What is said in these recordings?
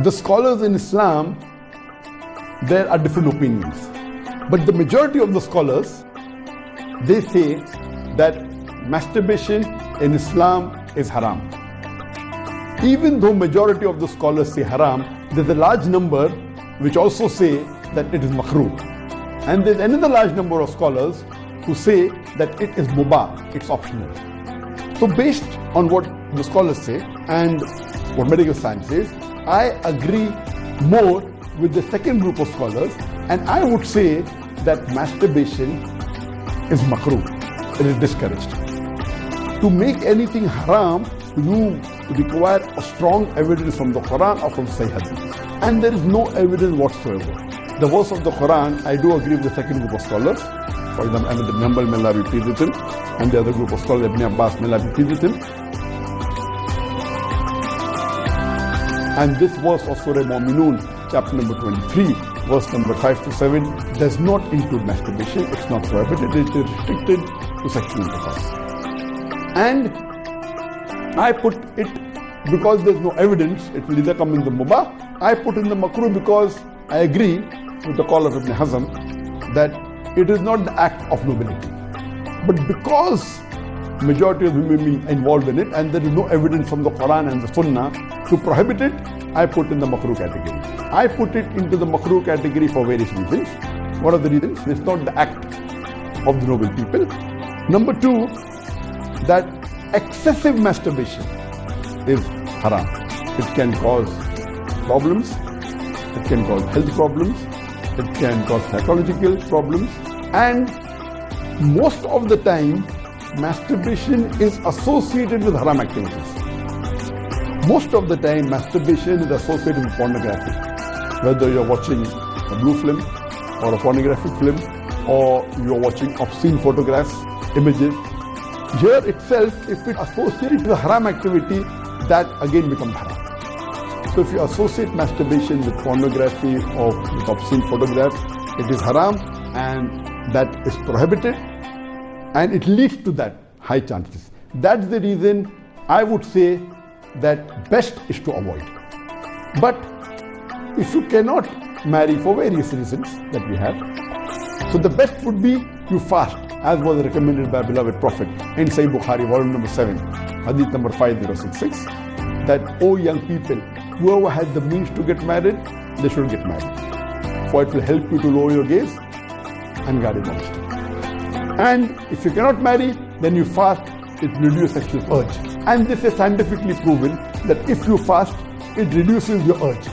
The scholars in Islam, there are different opinions. But the majority of the scholars, they say that masturbation in Islam is haram. Even though majority of the scholars say haram, there's a large number which also say that it is makruh. And there's another large number of scholars who say that it is mubah, it's optional. So based on what the scholars say and what medical science says, I agree more with the second group of scholars, and I would say that masturbation is makruh, it is discouraged. To make anything haram, you require a strong evidence from the Quran or from Sahih Hadith. And there is no evidence whatsoever. The verse of the Quran, I do agree with the second group of scholars. For example, Ahmad ibn Hanbal, may Allah be pleased with him, and the other group of scholars, Ibn Abbas, may Allah be pleased with him. And this verse of Surah Mu'minun, chapter number 23, verse number 5 to 7, does not include masturbation. It's not prohibited, it is restricted to sexual intercourse. And I put it because there's no evidence, it will either come in the mubah. I put in the makruh because I agree with the call of Ibn Hazm that it is not the act of nobility. But because majority of women are involved in it and there is no evidence from the Quran and the Sunnah to prohibit it, I put in the makruh category. I put it into the makruh category for various reasons. What are the reasons? It's not the act of the noble people. Number two, that excessive masturbation is haram. It can cause problems, it can cause health problems, it can cause psychological problems, and most of the time masturbation is associated with haram activities. Most of the time masturbation is associated with pornography. Whether you're watching a blue film or a pornographic film, or you're watching obscene photographs, images, here itself, if it associates with a haram activity, that again becomes haram. So if you associate masturbation with pornography or with obscene photographs, it is haram and that is prohibited, and it leads to that high chances. That's the reason I would say that best is to avoid. But if you cannot marry for various reasons that we have, so the best would be you fast, as was recommended by beloved Prophet in Sahih Bukhari, volume number 7, hadith number 5066, that, O young people, whoever has the means to get married, they should get married. For it will help you to lower your gaze and guard your modesty. And if you cannot marry, then you fast, it reduces sexual urge. And this is scientifically proven that if you fast, it reduces your urge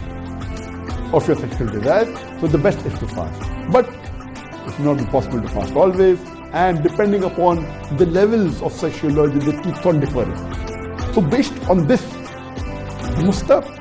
of your sexual desires. So the best is to fast. But it will not be possible to fast always, and depending upon the levels of sexual urge, they keep on differing. So based on this, mustahab